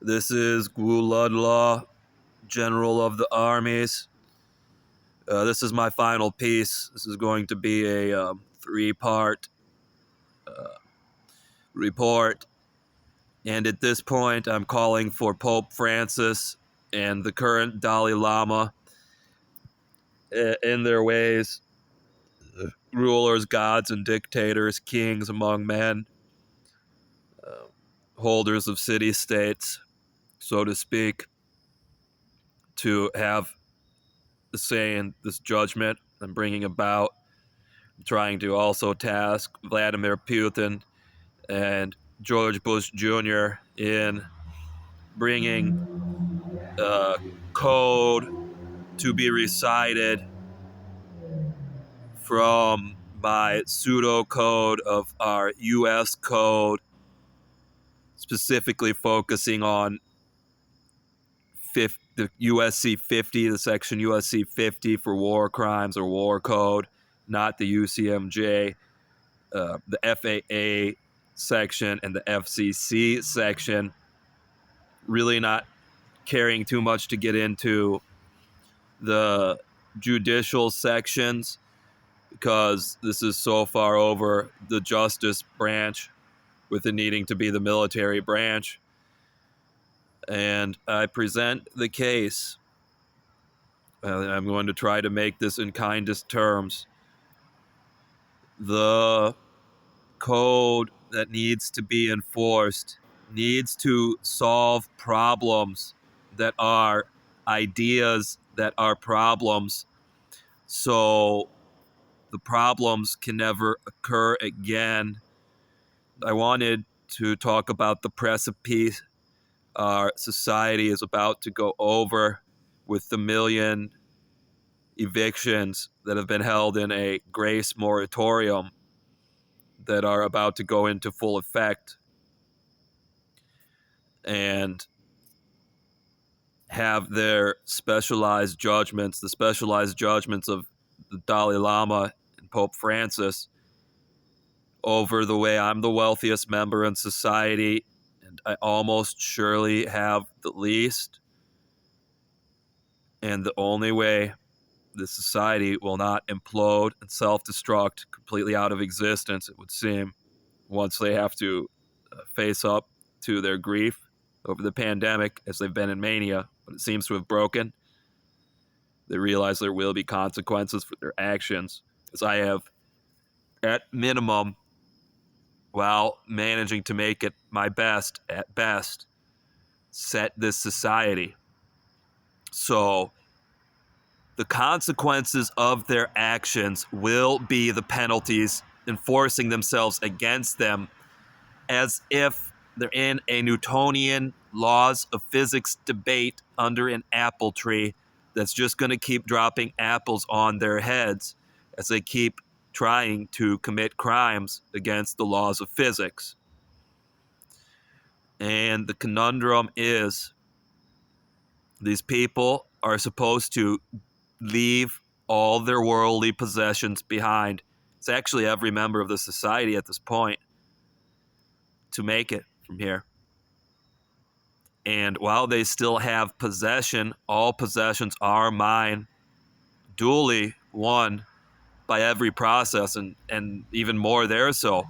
This is Guludla, General of the Armies. This is my final piece. This is going to be a three-part report. And at this point, I'm calling for Pope Francis and the current Dalai Lama in their ways, rulers, gods, and dictators, kings among men, uh, holders of city-states, so to speak, to have the say in this judgment I'm bringing about. I'm trying to also task Vladimir Putin and George Bush Jr. in bringing code to be recited from my pseudocode of our U.S. code, specifically focusing on the USC 50, the section USC 50 for war crimes or war code, not the UCMJ, the FAA section, and the FCC section. Really not caring too much to get into the judicial sections because this is so far over the justice branch with it needing to be the military branch. And I present the case. I'm going to try to make this in kindest terms. The code that needs to be enforced needs to solve problems that are ideas that are problems, so the problems can never occur again. I wanted to talk about the precipice our society is about to go over with the million evictions that have been held in a grace moratorium that are about to go into full effect, and have their specialized judgments, the specialized judgments of the Dalai Lama and Pope Francis, over the way I'm the wealthiest member in society, and I almost surely have the least. And the only way the society will not implode and self-destruct completely out of existence, it would seem, once they have to face up to their grief over the pandemic, as they've been in mania, but it seems to have broken. They realize there will be consequences for their actions, as I have, at minimum, while managing to make it my best, at best, set this society. So the consequences of their actions will be the penalties enforcing themselves against them, as if they're in a Newtonian laws of physics debate under an apple tree that's just going to keep dropping apples on their heads as they keep trying to commit crimes against the laws of physics. And the conundrum is, these people are supposed to leave all their worldly possessions behind. It's actually every member of the society at this point to make it from here. And while they still have possession, all possessions are mine, duly won by every process, and even more there so,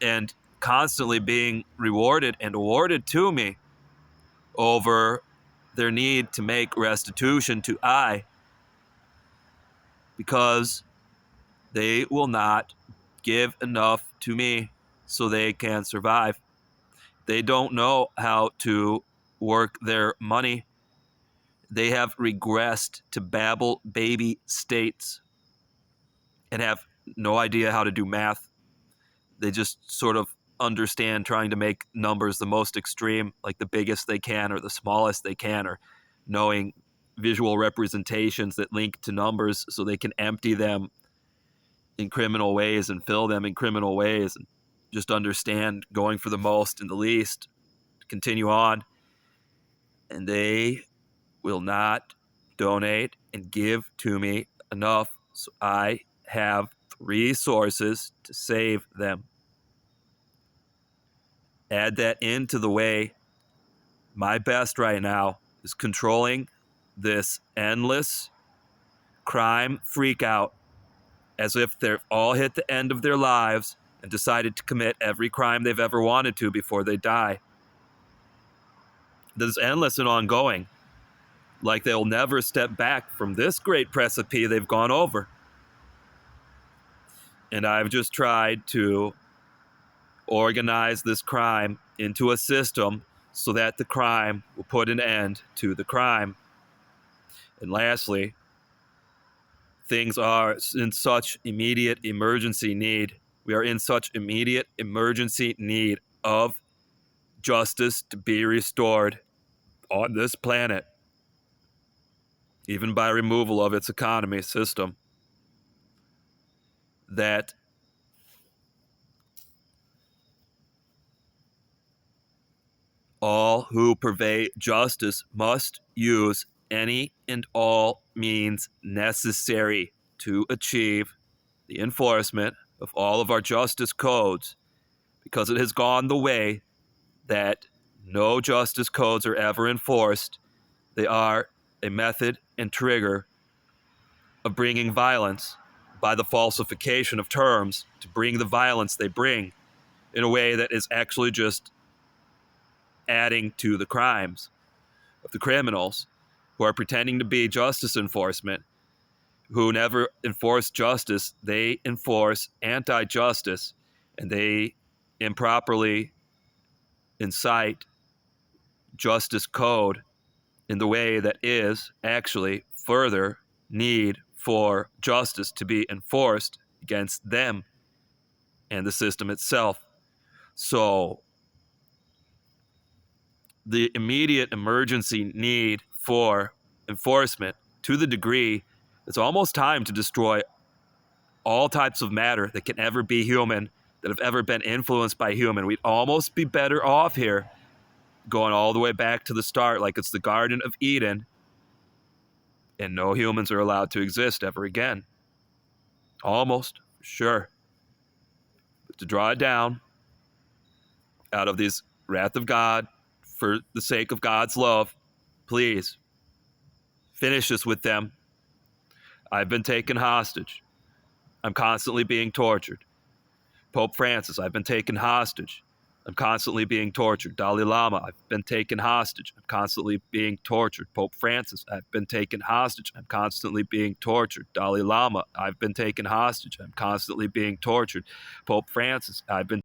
and constantly being rewarded and awarded to me over their need to make restitution to I, because they will not give enough to me so they can survive. They don't know how to work their money. They have regressed to babble baby states and have no idea how to do math. They just sort of understand trying to make numbers the most extreme, like the biggest they can or the smallest they can, or knowing visual representations that link to numbers so they can empty them in criminal ways and fill them in criminal ways, and just understand going for the most and the least to continue on. And they will not donate and give to me enough so I have resources to save them. Add that into the way My best right now is controlling this endless crime freak out as if they've all hit the end of their lives and decided to commit every crime they've ever wanted to before they die. This is endless and ongoing, like they'll never step back from this great precipice they've gone over. And I've just tried to organize this crime into a system so that the crime will put an end to the crime. And lastly, things are in such immediate emergency need. We are in such immediate emergency need of justice to be restored on this planet, even by removal of its economy system, that all who purvey justice must use any and all means necessary to achieve the enforcement of all of our justice codes, because it has gone the way that no justice codes are ever enforced. They are a method and trigger of bringing violence by the falsification of terms to bring the violence they bring in a way that is actually just adding to the crimes of the criminals who are pretending to be justice enforcement, who never enforce justice. They enforce anti-justice, and they improperly incite justice code in the way that is actually further need for justice to be enforced against them and the system itself. So the immediate emergency need for enforcement, to the degree it's almost time to destroy all types of matter that can ever be human, that have ever been influenced by human. We'd almost be better off here going all the way back to the start, like it's the Garden of Eden, and no humans are allowed to exist ever again. Almost, sure. But to draw it down out of this wrath of God for the sake of God's love, please finish this with them. I've been taken hostage. I'm constantly being tortured. Pope Francis, I've been taken hostage. I'm constantly being tortured. Dalai Lama, I've been taken hostage. I'm constantly being tortured. Pope Francis, I've been taken hostage. I'm constantly being tortured. Dalai Lama, I've been taken hostage. I'm constantly being tortured. Pope Francis, I've been